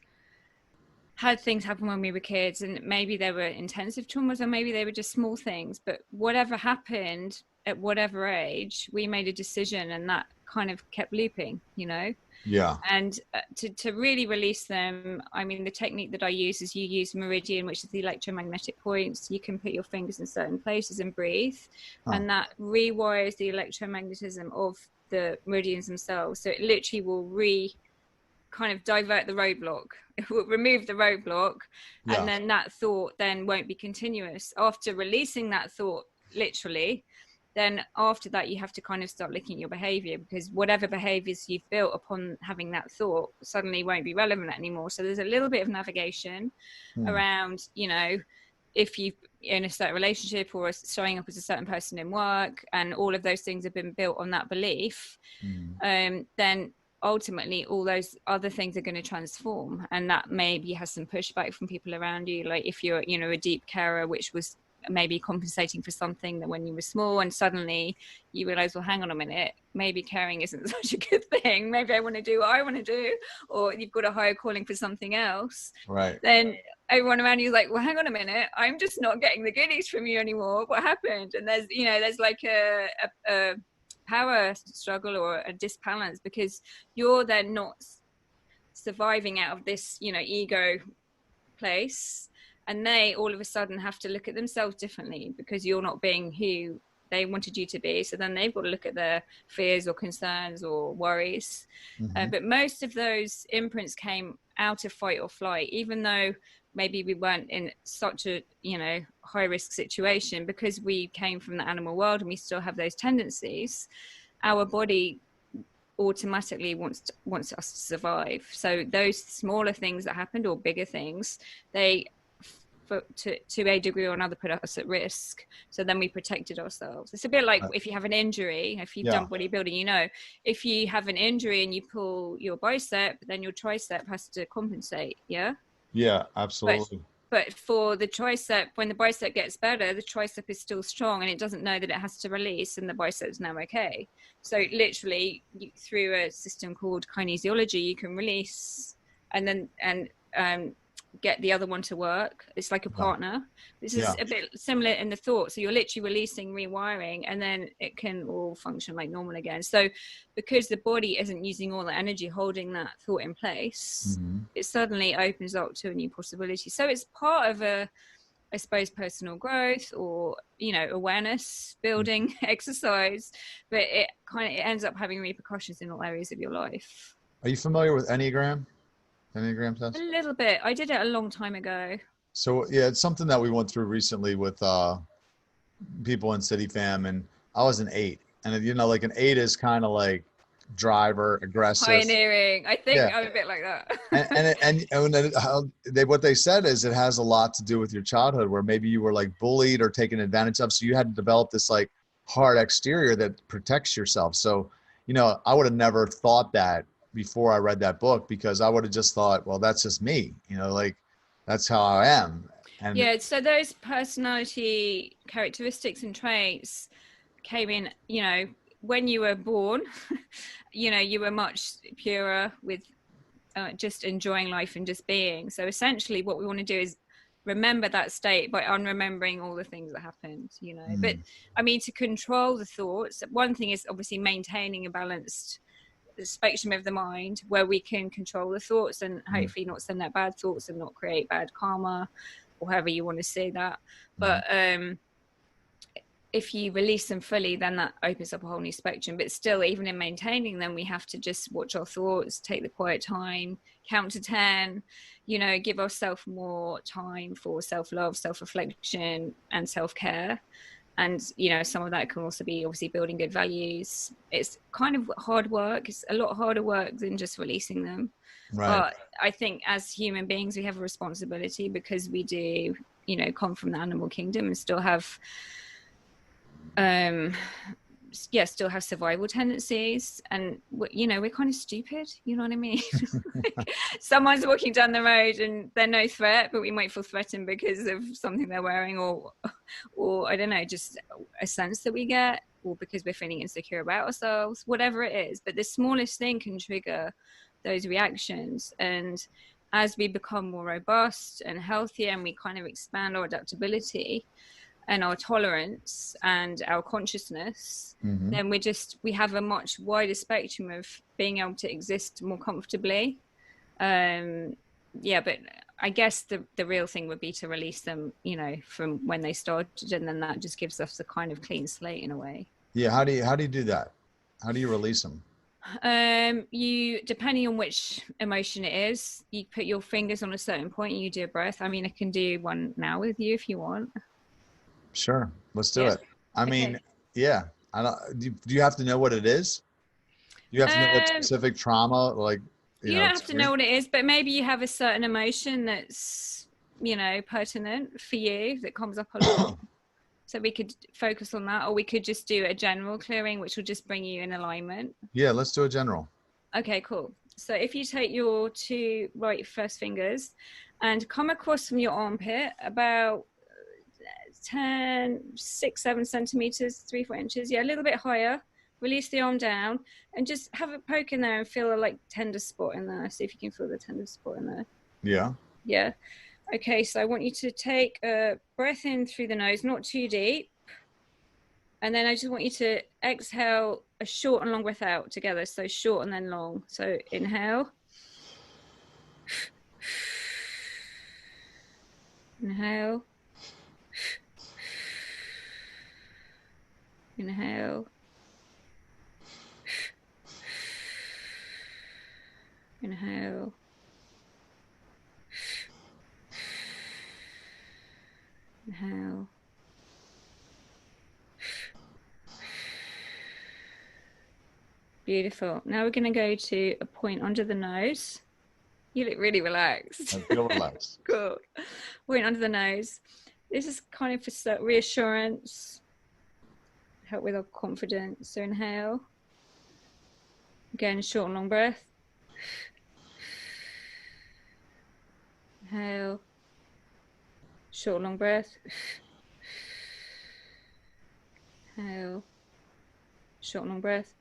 had things happen when we were kids, and maybe they were intensive traumas, or maybe they were just small things. But whatever happened at whatever age, we made a decision, and that kind of kept looping, you know? Yeah. And to really release them, I mean, the technique that I use is you use meridian, which is the electromagnetic points. You can put your fingers in certain places and breathe, and that rewires the electromagnetism of the meridians themselves. So it literally will kind of divert the roadblock. It will remove the roadblock, and then that thought then won't be continuous. After releasing that thought, literally, then after that you have to kind of start looking at your behavior, because whatever behaviors you've built upon having that thought suddenly won't be relevant anymore. So there's a little bit of navigation around, you know, if you've in a certain relationship or showing up as a certain person in work, and all of those things have been built on that belief, then ultimately all those other things are going to transform. And that maybe has some pushback from people around you. Like if you're, you know, a deep carer, which was maybe compensating for something that when you were small, and suddenly you realize, well, hang on a minute, maybe caring isn't such a good thing. Maybe I want to do what I want to do, or you've got a higher calling for something else. Right. Then everyone around you is like, well, hang on a minute, I'm just not getting the goodies from you anymore. What happened? And there's, you know, there's like a power struggle or a disbalance, because you're then not surviving out of this, you know, ego place, and they all of a sudden have to look at themselves differently because you're not being who they wanted you to be. So then they've got to look at their fears or concerns or worries. But most of those imprints came out of fight or flight, even though maybe we weren't in such a, you know, high risk situation, because we came from the animal world and we still have those tendencies. Our body automatically wants us to survive. So those smaller things that happened, or bigger things, they to a degree or another put us at risk. So then we protected ourselves. It's a bit like if you have an injury, if you've done bodybuilding, you know, if you have an injury and you pull your bicep, then your tricep has to compensate. Yeah, absolutely. But for the tricep, when the bicep gets better, the tricep is still strong and it doesn't know that it has to release, and the bicep's now okay. So literally, through a system called kinesiology, you can release and then get the other one to work. It's like a partner. This is a bit similar in the thought. So you're literally releasing, rewiring, and then it can all function like normal again. So because the body isn't using all the energy holding that thought in place, it suddenly opens up to a new possibility. So it's part of a, I suppose, personal growth, or, you know, awareness building exercise, but it ends up having repercussions in all areas of your life. Are you familiar with Enneagram test? A little bit. I did it a long time ago. So yeah, it's something that we went through recently with people in City Fam, and I was an 8, and you know, like an 8 is kind of like driver, aggressive, pioneering. I think I'm a bit like that. What they said is it has a lot to do with your childhood, where maybe you were like bullied or taken advantage of, so you had to develop this like hard exterior that protects yourself. So, you know, I would have never thought that before I read that book, because I would have just thought, well, that's just me, you know, like that's how I am. And yeah, so those personality characteristics and traits came in, you know, when you were born. You know, you were much purer with just enjoying life and just being. So essentially what we want to do is remember that state by unremembering all the things that happened, you know. But I mean, to control the thoughts, one thing is obviously maintaining a balanced spectrum of the mind where we can control the thoughts and hopefully not send out bad thoughts and not create bad karma, or however you want to say that. But if you release them fully, then that opens up a whole new spectrum. But still, even in maintaining them, we have to just watch our thoughts, take the quiet time, count to 10, you know, give ourselves more time for self-love, self-reflection, and self-care. And, you know, some of that can also be obviously building good values. It's kind of hard work. It's a lot harder work than just releasing them. Right. But I think as human beings, we have a responsibility, because we do, you know, come from the animal kingdom and still have, still have survival tendencies. And, you know, we're kind of stupid, you know what I mean? someone's walking down the road and they're no threat, but we might feel threatened because of something they're wearing, or I don't know, just a sense that we get, or because we're feeling insecure about ourselves, whatever it is. But the smallest thing can trigger those reactions. And as we become more robust and healthier, and we kind of expand our adaptability and our tolerance and our consciousness, then we have a much wider spectrum of being able to exist more comfortably. But I guess the real thing would be to release them, you know, from when they started, and then that just gives us a kind of clean slate in a way. Yeah. How do you do that? How do you release them? You, depending on which emotion it is, you put your fingers on a certain point and you do a breath. I mean, I can do one now with you if you want. Sure, let's do it. I mean, yeah. I don't. Do you have to know what it is? You have to know what specific trauma, like. You don't have to know what it is, but maybe you have a certain emotion that's, you know, pertinent for you, that comes up a lot. So we could focus on that, or we could just do a general clearing, which will just bring you in alignment. Yeah, let's do a general. Okay, cool. So if you take your two right first fingers and come across from your armpit about 6, 7 centimeters, 3-4 inches, a little bit higher, release the arm down and just have a poke in there and feel a like tender spot in there. See if you can feel the tender spot in there. Yeah. Okay, so I want you to take a breath in through the nose, not too deep, and then I just want you to exhale a short and long breath out together. So short and then long. So inhale, inhale, inhale, inhale, inhale, beautiful. Now we're going to go to a point under the nose. You look really relaxed. I feel relaxed. Cool. Point under the nose. This is kind of for reassurance, help with our confidence. So inhale. Again, short and long breath. Inhale. Short and long breath. Inhale. Short and long breath.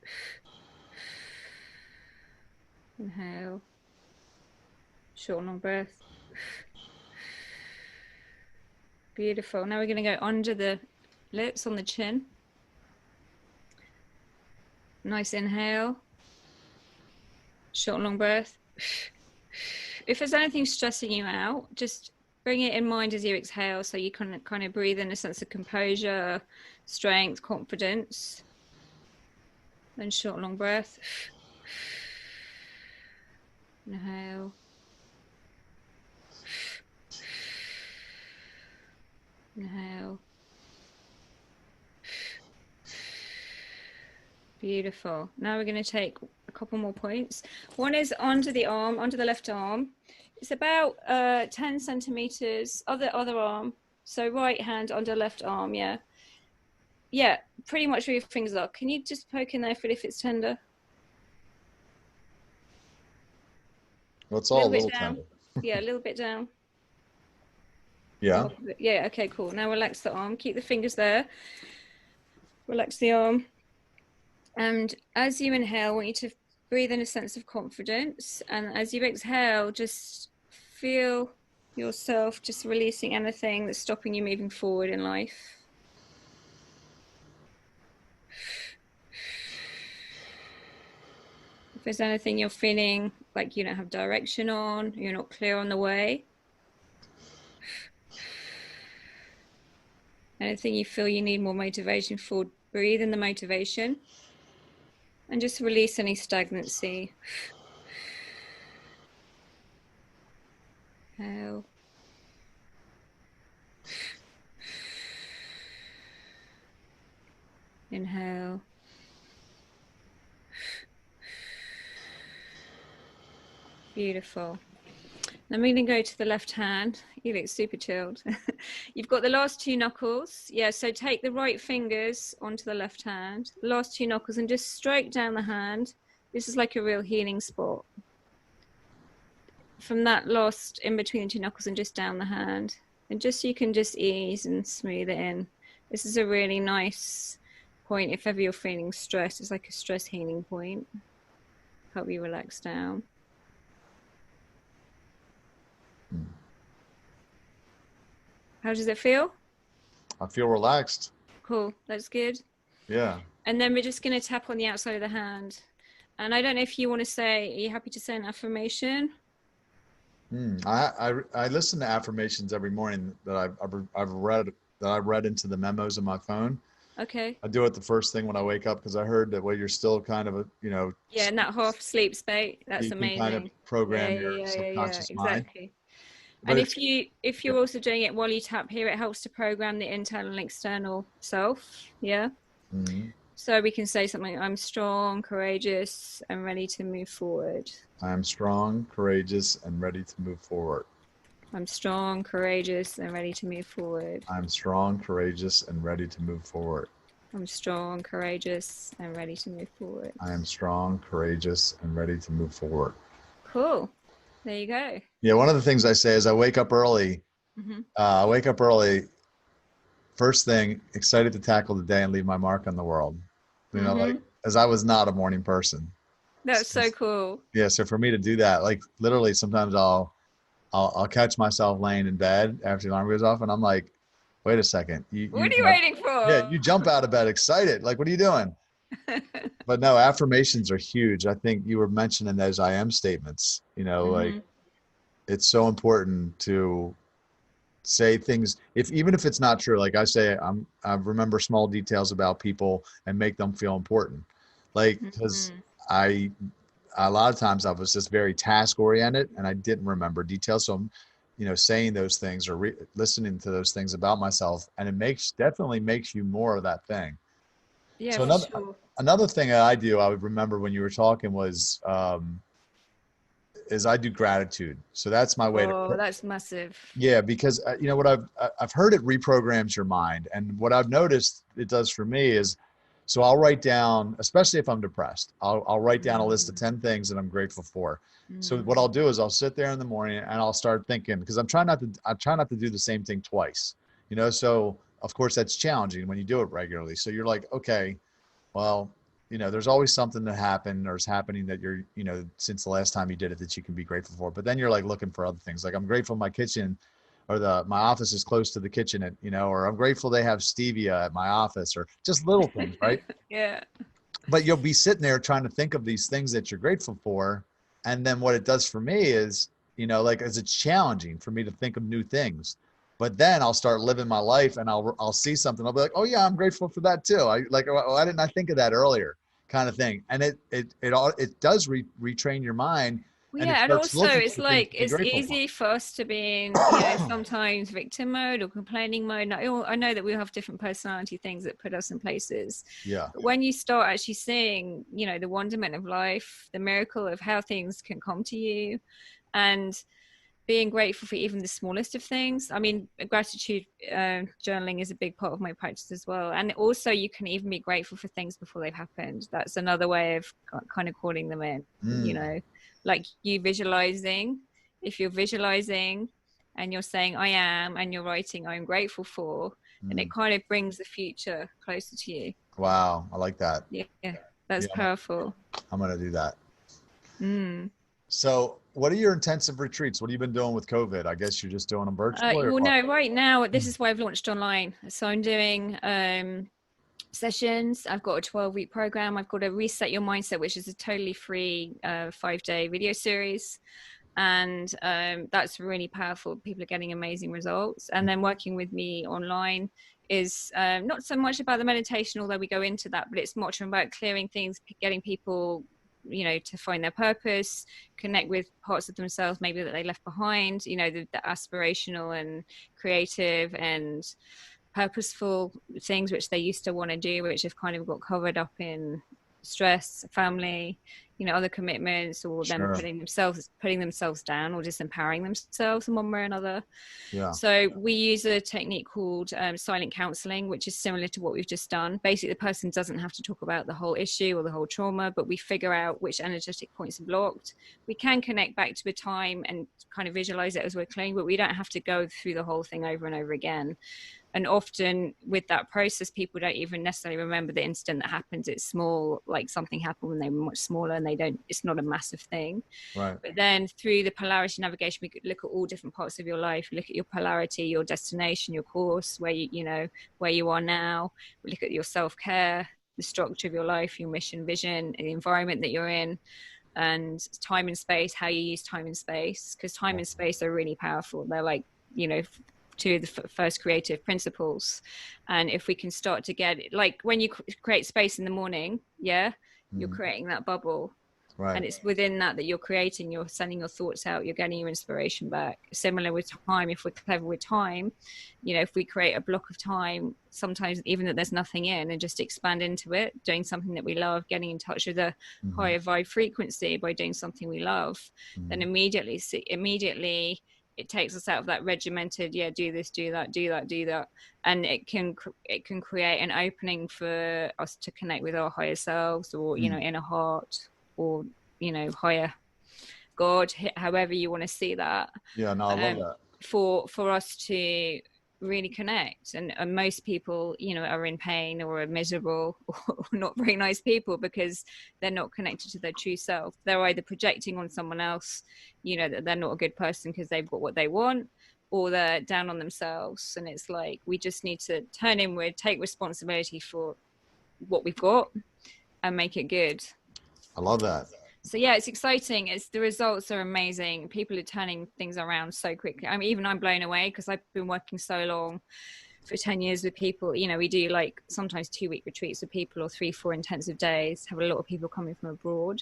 Inhale. Short and long breath. Beautiful. Now we're going to go under the lips, on the chin. Nice inhale. Short and long breath. If there's anything stressing you out, just bring it in mind as you exhale, so you can kind of breathe in a sense of composure, strength, confidence. Then short and long breath. Inhale. Inhale. Beautiful. Now we're going to take a couple more points. One is under the arm, under the left arm. It's about 10 centimeters, other arm. So right hand under left arm, yeah. Yeah, pretty much where your fingers are. Can you just poke in there, feel if it's tender? Well, it's all a little tender. Yeah, a little bit down. Yeah. Yeah, okay, cool. Now relax the arm. Keep the fingers there. Relax the arm. And as you inhale, I want you to breathe in a sense of confidence. And as you exhale, just feel yourself just releasing anything that's stopping you moving forward in life. If there's anything you're feeling like you don't have direction on, you're not clear on the way, anything you feel you need more motivation for, breathe in the motivation and just release any stagnancy. Inhale. Inhale. Beautiful. I'm going to go to the left hand. You look super chilled. You've got the last two knuckles. Yeah, so take the right fingers onto the left hand, last two knuckles, and just stroke down the hand. This is like a real healing spot. from that lost in between the two knuckles and just down the hand. And just, you can just ease and smooth it in. This is a really nice point if ever you're feeling stressed. It's like a stress healing point. Help you relax down. How does it feel? I feel relaxed. Cool. That's good. Yeah. And then we're just going to tap on the outside of the hand. And I don't know if you want to say, are you happy to say an affirmation? I listen to affirmations every morning that I've read into the memos on my phone. Okay. I do it the first thing when I wake up because I heard that you're still kind of yeah, in that half sleep state. That's amazing. You can kind of program your subconscious mind. Exactly. But and if you're also doing it while you tap here, it helps to program the internal and external self. Yeah. Mm-hmm. So we can say something, I'm strong, courageous, and ready to move forward. I am strong, courageous, and ready to move forward. I'm strong, courageous, and ready to move forward. I'm strong, courageous, and ready to move forward. I'm strong, courageous, and ready to move forward. I am strong, courageous, and ready to move forward. Cool. There you go. Yeah, one of the things I say is I wake up early. Mm-hmm. I wake up early. First thing, excited to tackle the day and leave my mark on the world. You know, like, as I was not a morning person. That's so cool. Yeah, so for me to do that, like literally sometimes I'll catch myself laying in bed after the alarm goes off and I'm like, wait a second. What are you waiting for? Yeah, you jump out of bed excited. Like, what are you doing? But no, affirmations are huge. I think you were mentioning those I am statements, like it's so important to say things even if it's not true. Like I say, I remember small details about people and make them feel important. Like, because a lot of times I was just very task oriented and I didn't remember details. So I'm, saying those things or listening to those things about myself, and it definitely makes you more of that thing. Yeah. So another thing that I do, I would remember when you were talking was, is I do gratitude. So that's my way to. Oh, that's massive. Yeah, because what I've heard, it reprograms your mind, and what I've noticed it does for me is, so I'll write down, especially if I'm depressed, I'll write down a list of 10 things that I'm grateful for. So what I'll do is I'll sit there in the morning and I'll start thinking, because I try not to do the same thing twice. So of course that's challenging when you do it regularly. So you're like, okay, well, there's always something that happened or is happening that you're, since the last time you did it, that you can be grateful for. But then you're like looking for other things. Like, I'm grateful my kitchen or my office is close to the kitchen, or I'm grateful they have stevia at my office, or just little things, right? Yeah. But you'll be sitting there trying to think of these things that you're grateful for. And then what it does for me is, as it's challenging for me to think of new things. But then I'll start living my life and I'll see something. I'll be like, oh yeah, I'm grateful for that too. Why didn't I think of that earlier, kind of thing. And it does retrain your mind. Well, yeah, and also it's like it's easy for us to be in sometimes victim mode or complaining mode. I know that we have different personality things that put us in places. Yeah. But when you start actually seeing, the wonderment of life, the miracle of how things can come to you, and being grateful for even the smallest of things. I mean, gratitude journaling is a big part of my practice as well. And also you can even be grateful for things before they've happened. That's another way of kind of calling them in, like you visualizing. If you're visualizing and you're saying I am, and you're writing I'm grateful for, and it kind of brings the future closer to you. Wow. I like that. Yeah. That's powerful. I'm going to do that. So what are your intensive retreats? What have you been doing with COVID? I guess you're just doing them virtually? No, right now, this is why I've launched online. So I'm doing sessions. I've got a 12-week program. I've got a Reset Your Mindset, which is a totally free 5-day video series. And that's really powerful. People are getting amazing results. And then working with me online is not so much about the meditation, although we go into that, but it's much about clearing things, getting people to find their purpose, connect with parts of themselves maybe that they left behind, the aspirational and creative and purposeful things which they used to want to do, which have kind of got covered up in stress, family, other commitments, or them putting themselves down or disempowering themselves in one way or another. Yeah. So we use a technique called silent counselling, which is similar to what we've just done. Basically, the person doesn't have to talk about the whole issue or the whole trauma, but we figure out which energetic points are blocked. We can connect back to a time and kind of visualize it as we're clearing, but we don't have to go through the whole thing over and over again. And often with that process, people don't even necessarily remember the incident that happened. It's small, like something happened when they were much smaller, and it's not a massive thing. Right. But then through the polarity navigation, we could look at all different parts of your life. We look at your polarity, your destination, your course, where where you are now. We look at your self-care, the structure of your life, your mission, vision, the environment that you're in, and time and space, how you use time and space, because time and space are really powerful. They're like, two of the first creative principles. And if we can start to get it, like when you create space in the morning, you're creating that bubble. Right. And it's within that you're creating, you're sending your thoughts out, you're getting your inspiration back. Similar with time, if we're clever with time, if we create a block of time, sometimes even that there's nothing in, and just expand into it, doing something that we love, getting in touch with a higher vibe frequency by doing something we love, then immediately it takes us out of that regimented, do this, do that. And it can create an opening for us to connect with our higher selves, or, inner heart, or, higher God, however you want to see that. Yeah, no, I love that. For us to really connect. And most people, are in pain or are miserable or not very nice people because they're not connected to their true self. They're either projecting on someone else, that they're not a good person because they've got what they want, or they're down on themselves. And it's like, we just need to turn inward, take responsibility for what we've got, and make it good. I love that. So yeah, it's exciting. The results are amazing. People are turning things around so quickly. I'm blown away because I've been working so long, for 10 years with people. We do like sometimes 2-week retreats with people, or 3-4 intensive days. Have a lot of people coming from abroad.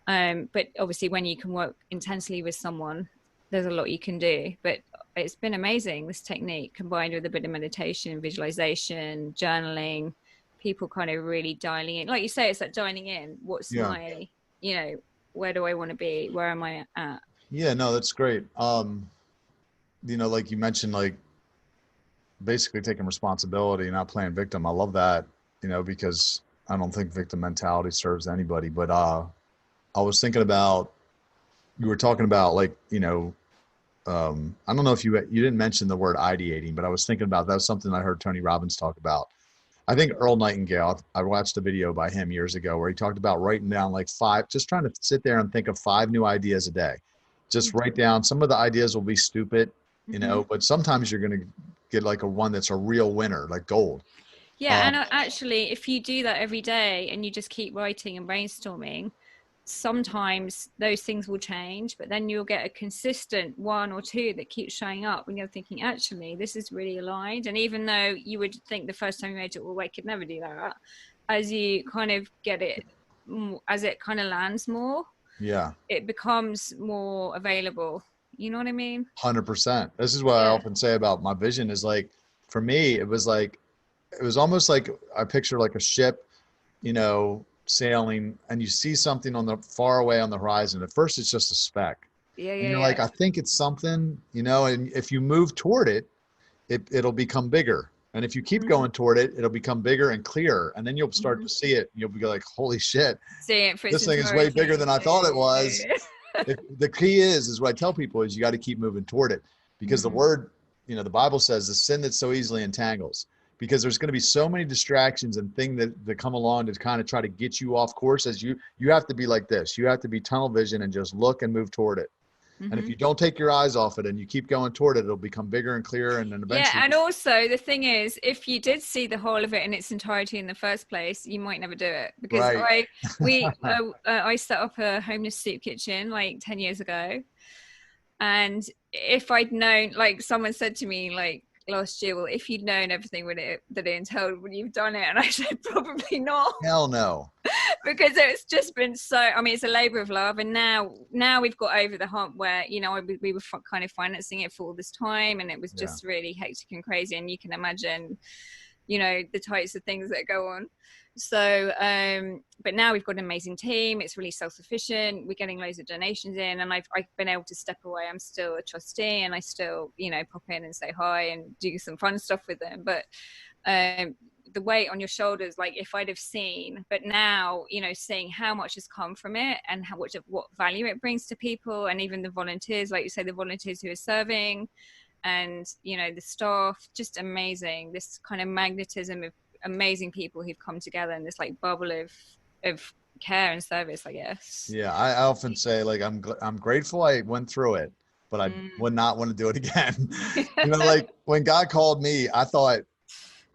But obviously when you can work intensely with someone, there's a lot you can do. But it's been amazing, this technique, combined with a bit of meditation, visualization, journaling, people kind of really dialing in. Like you say, it's like dialing in. What's my, where do I want to be? Where am I at? Yeah, no, that's great. Like you mentioned, like basically taking responsibility, not playing victim. I love that, because I don't think victim mentality serves anybody. But I was thinking about, you were talking about like, I don't know if you didn't mention the word ideating, but I was thinking about, that's something I heard Tony Robbins talk about. I think Earl Nightingale, I watched a video by him years ago where he talked about writing down like 5, just trying to sit there and think of 5 new ideas a day. Just write down, some of the ideas will be stupid, but sometimes you're going to get like a one that's a real winner, like gold. Yeah. And actually, if you do that every day and you just keep writing and brainstorming, sometimes those things will change, but then you'll get a consistent 1 or 2 that keeps showing up when you're thinking, actually, this is really aligned. And even though you would think the first time you made it, well, I could never do that, as you kind of get it, as it kind of lands more, it becomes more available. You know what I mean? 100%. This is what I often say about my vision is like, for me, it was almost like I picture like a ship, sailing, and you see something on the far away on the horizon. At first it's just a speck, and you're like, I think it's something, and if you move toward it, it'll become bigger, and if you keep going toward it, it'll become bigger and clearer, and then you'll start to see it, and you'll be like, holy shit, this thing is way bigger than I thought it was. The key is what I tell people is you got to keep moving toward it, because the word, the Bible says, the sin that so easily entangles. Because there's going to be so many distractions and things that come along to kind of try to get you off course. As you have to be like this. You have to be tunnel vision and just look and move toward it. And if you don't take your eyes off it and you keep going toward it, it'll become bigger and clearer. And then eventually. Yeah, and also the thing is, if you did see the whole of it in its entirety in the first place, you might never do it. Because I set up a homeless soup kitchen like 10 years ago. And if I'd known, like someone said to me, like, last year, well, if you'd known everything that it entailed, would you've done it? And I said, probably not. Hell no. Because it's just been so, it's a labor of love. And now we've got over the hump where, we were kind of financing it for all this time, and it was just really hectic and crazy. And you can imagine you know, the types of things that go on. So but now we've got an amazing team. It's really self-sufficient. We're getting loads of donations in, and I've been able to step away. I'm still a trustee, and I still, you know, pop in and say hi and do some fun stuff with them. But the weight on your shoulders, like if I'd have seen, but now, you know, seeing how much has come from it and how much of what value it brings to people, and even the volunteers, like you say, the volunteers who are serving, and, you know, the staff, just amazing. This kind of magnetism of amazing people who've come together in this like bubble of care and service, I guess. Yeah, I often say, like, I'm grateful I went through it, but I would not want to do it again. You know, like when God called me, I thought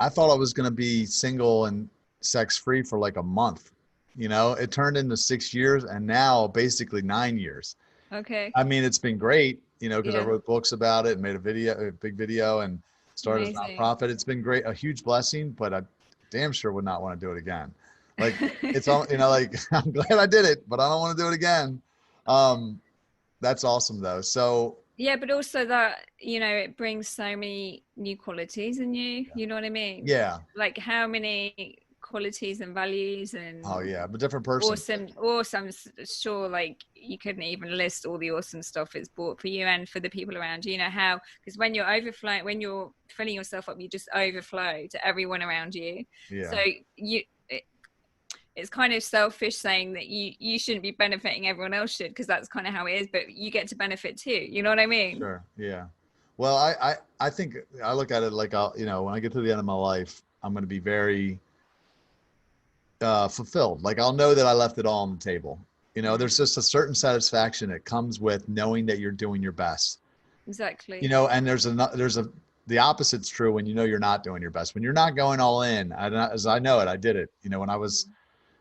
I was going to be single and sex free for like a month. You know, it turned into 6 years, and now basically 9 years. Okay. I mean, it's been great, you know, because I wrote books about it, made a big video, and started a nonprofit. It's been great, a huge blessing, but I damn sure would not want to do it again. Like, it's all, you know, like, I'm glad I did it, but I don't want to do it again. That's awesome though. So yeah, but also that, you know, it brings so many new qualities in you. You know what I mean? Yeah. Like how many qualities and values and but different person. Awesome. Sure, like you couldn't even list all the awesome stuff it's brought for you and for the people around you. You know how, because when you're overflowing, when you're filling yourself up, you just overflow to everyone around you. Yeah. So it's kind of selfish saying that you shouldn't be benefiting, everyone else should, because that's kind of how it is, but you get to benefit too. You know what I mean? Sure. Yeah. Well, I think I look at it like, you know, when I get to the end of my life, I'm going to be very fulfilled. Like, I'll know that I left it all on the table. You know, there's just a certain satisfaction that comes with knowing that you're doing your best. Exactly. You know, and the opposite's true when you know you're not doing your best. When you're not going all in, as I know it, I did it. You know, when I was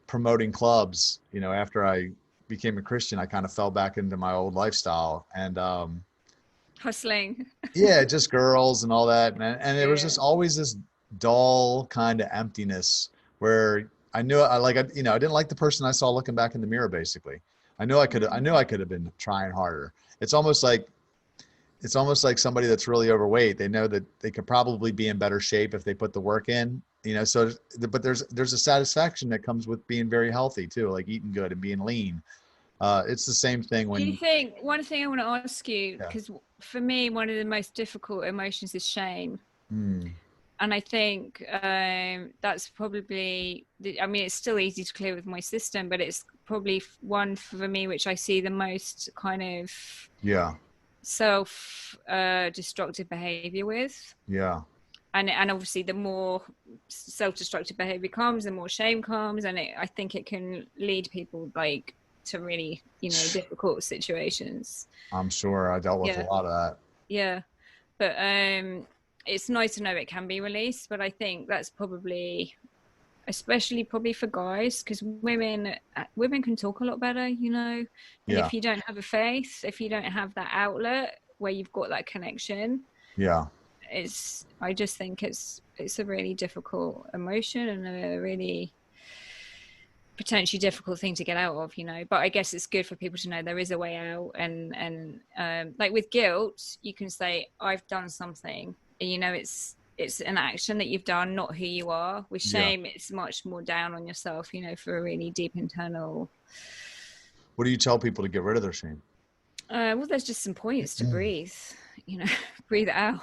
promoting clubs, you know, after I became a Christian, I kind of fell back into my old lifestyle and hustling. Yeah, just girls and all that, and there was just always this dull kind of emptiness where I knew I didn't like the person I saw looking back in the mirror. Basically, I knew I could have been trying harder. It's almost like somebody that's really overweight. They know that they could probably be in better shape if they put the work in, you know. So, but there's a satisfaction that comes with being very healthy too, like eating good and being lean. It's the same thing when. Do you think, one thing I want to ask you, because for me, one of the most difficult emotions is shame. And I think that's probably, I mean, it's still easy to clear with my system, but it's probably one for me, which I see the most kind of self-destructive behavior with. Yeah. And obviously the more self-destructive behavior comes, the more shame comes. And I think it can lead people like to really, you know, difficult situations. I'm sure I dealt with a lot of that. Yeah. But it's nice to know it can be released, but I think that's probably, especially probably for guys, because women can talk a lot better, you know. And if you don't have a faith, if you don't have that outlet where you've got that connection, I just think it's a really difficult emotion and a really potentially difficult thing to get out of, you know. But I guess it's good for people to know there is a way out. And like with guilt, you can say, I've done something, and, you know, it's an action that you've done, not who you are. With shame, it's much more down on yourself, you know, for a really deep internal. What do you tell people to get rid of their shame? Well, there's just some points to breathe, you know, breathe it out.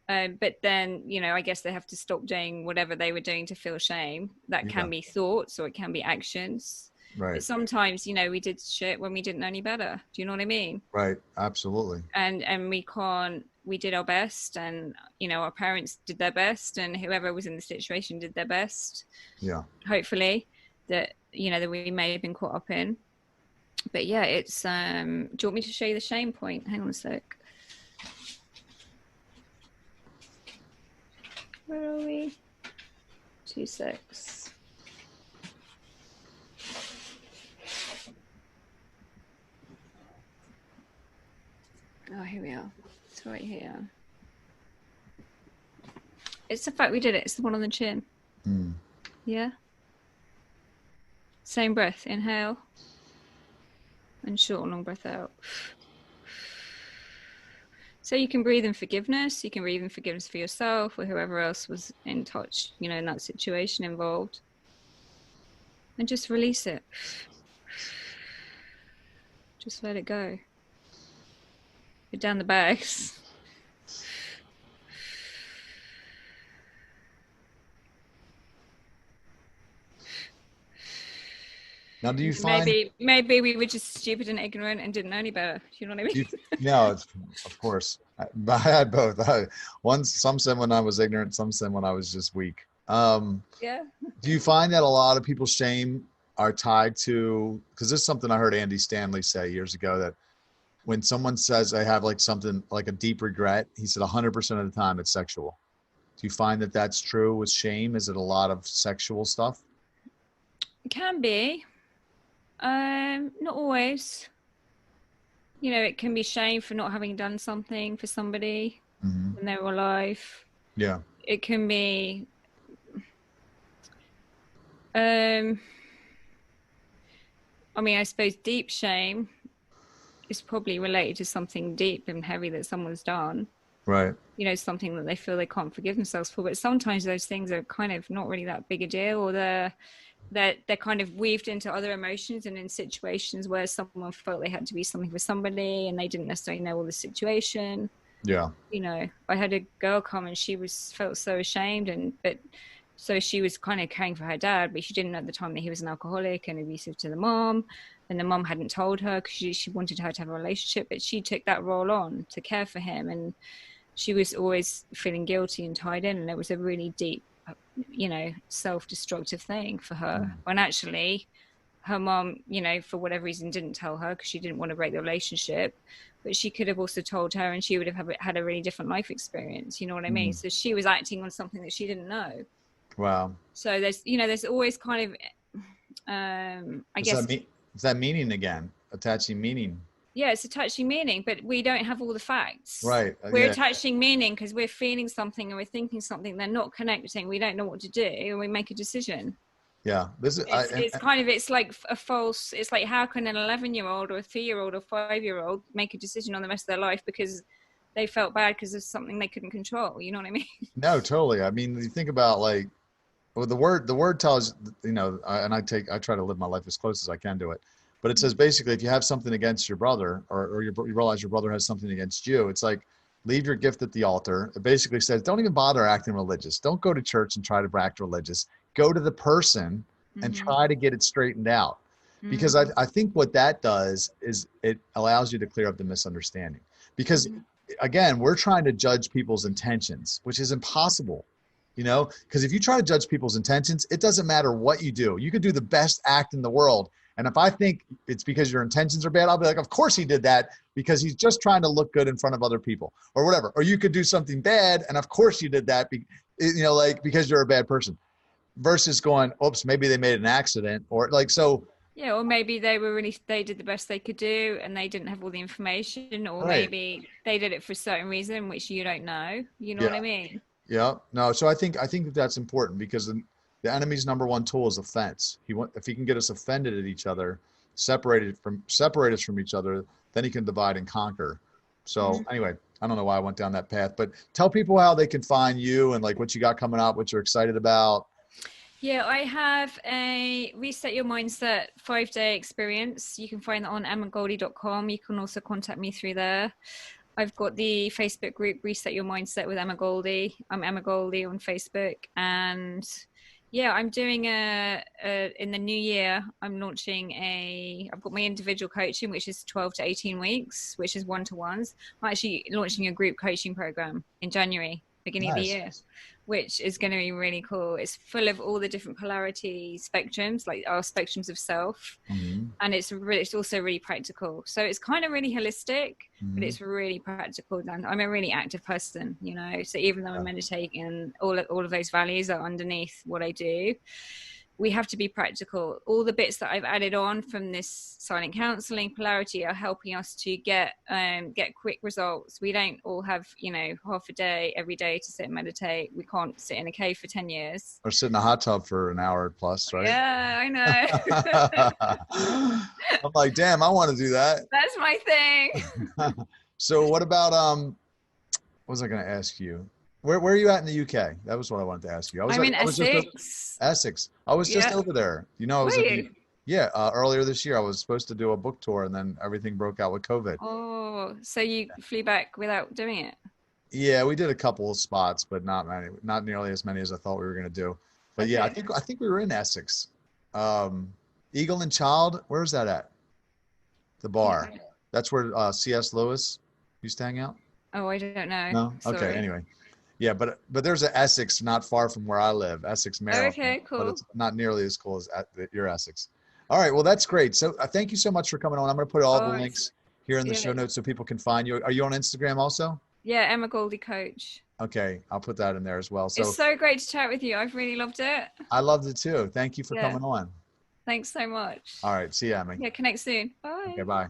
But then, you know, I guess they have to stop doing whatever they were doing to feel shame. That can be thoughts or it can be actions. Right. But sometimes, you know, we did shit when we didn't know any better. Do you know what I mean? Right. Absolutely. And we did our best, and, you know, our parents did their best, and whoever was in the situation did their best. Yeah. Hopefully that, you know, that we may have been caught up in. But yeah, it's, do you want me to show you the shame point? Hang on a sec. Where are we? 2-6. Oh, here we are. It's right here. It's the fact we did it. It's the one on the chin. Yeah. Same breath. Inhale. And short and long breath out. So you can breathe in forgiveness. You can breathe in forgiveness for yourself or whoever else was in touch, you know, in that situation involved. And just release it. Just let it go. Put down the bags. Now, do you find maybe we were just stupid and ignorant and didn't know any better? You know what I mean? No, of course. I had both. Some said when I was ignorant, some said when I was just weak. Yeah. Do you find that a lot of people's shame are tied to, because this is something I heard Andy Stanley say years ago, that when someone says they have like something like a deep regret, he said 100% of the time it's sexual. Do you find that that's true with shame? Is it a lot of sexual stuff? It can be. Not always. You know, it can be shame for not having done something for somebody when they were alive. Yeah. It can be I mean, I suppose deep shame is probably related to something deep and heavy that someone's done. Right. You know, something that they feel they can't forgive themselves for. But sometimes those things are kind of not really that big a deal, or they're kind of weaved into other emotions and in situations where someone felt they had to be something for somebody and they didn't necessarily know all the situation. Yeah. You know, I had a girl come and she felt so ashamed, but so she was kind of caring for her dad, but she didn't know at the time that he was an alcoholic and abusive to the mom, and the mom hadn't told her because she wanted her to have a relationship, but she took that role on to care for him, and she was always feeling guilty and tied in, and it was a really deep, you know, self-destructive thing for her. When actually her mom, you know, for whatever reason didn't tell her because she didn't want to break the relationship, but she could have also told her and she would have had a really different life experience, you know what I mean? So she was acting on something that she didn't know. Wow. So there's, you know, there's always kind of I guess is that meaning again, attaching meaning? Yeah, it's attaching meaning, but we don't have all the facts. Right. We're attaching meaning because we're feeling something and we're thinking something. They're not connecting. We don't know what to do, and we make a decision. Yeah, it's like a false. It's like, how can an 11-year-old or a 3-year-old or 5-year-old make a decision on the rest of their life because they felt bad because of something they couldn't control? You know what I mean? No, totally. I mean, you think about like, well, the word tells, you know, and I try to live my life as close as I can to it. But it says basically, if you have something against your brother, or you realize your brother has something against you, it's like, leave your gift at the altar. It basically says, don't even bother acting religious. Don't go to church and try to act religious. Go to the person and try to get it straightened out. Because I think what that does is it allows you to clear up the misunderstanding. Because again, we're trying to judge people's intentions, which is impossible. You know, because if you try to judge people's intentions, it doesn't matter what you do. You could do the best act in the world. And if I think it's because your intentions are bad, I'll be like, of course he did that because he's just trying to look good in front of other people or whatever. Or you could do something bad, and of course you did that, you know, like because you're a bad person. Versus going, oops, maybe they made an accident, or like so. Yeah, or maybe they did the best they could do and they didn't have all the information, or maybe they did it for a certain reason which you don't know. You know what I mean? Yeah. No. So I think that that's important, because the enemy's number one tool is offense. If he can get us offended at each other, separate us from each other, then he can divide and conquer. So anyway, I don't know why I went down that path, but tell people how they can find you and like what you got coming up, what you're excited about. Yeah, I have a Reset Your Mindset 5-day experience. You can find that on emmagoldie.com. You can also contact me through there. I've got the Facebook group Reset Your Mindset with Emma Goldie. I'm Emma Goldie on Facebook. And yeah, I'm doing in the new year, I'm launching I've got my individual coaching, which is 12 to 18 weeks, which is one-to-ones. I'm actually launching a group coaching program in January, beginning of the year, which is going to be really cool. It's full of all the different polarity spectrums, like our spectrums of self. And it's also really practical. So it's kind of really holistic, but it's really practical. And I'm a really active person, you know, so even though I'm meditating, all of those values are underneath what I do. We have to be practical. All the bits that I've added on from this silent counseling polarity are helping us to get quick results. We don't all have, you know, half a day every day to sit and meditate. We can't sit in a cave for 10 years. Or sit in a hot tub for an hour plus, right? Yeah, I know. I'm like, damn, I want to do that. That's my thing. So what about What was I going to ask you? Where are you at in the UK? That was what I wanted to ask you. I'm in I was just Essex. Essex. I was just over there. You know, I was Were you? earlier this year. I was supposed to do a book tour, and then everything broke out with COVID. Oh, so you flew back without doing it? Yeah, we did a couple of spots, but not many, not nearly as many as I thought we were going to do. But yeah, I think we were in Essex. Eagle and Child, where's that at? The bar. Yeah. That's where C.S. Lewis used to hang out. Oh, I don't know. No? Okay, sorry. anyway. Yeah, but there's an Essex not far from where I live, Essex, Maryland. Okay, cool. But it's not nearly as cool as your Essex. All right, well, that's great. So thank you so much for coming on. I'm going to put all the links here in the show notes so people can find you. Are you on Instagram also? Yeah, Emma Goldie Coach. Okay, I'll put that in there as well. So it's so great to chat with you. I've really loved it. I loved it too. Thank you for coming on. Thanks so much. All right, see you, Emma. Yeah, connect soon. Bye. Okay, bye.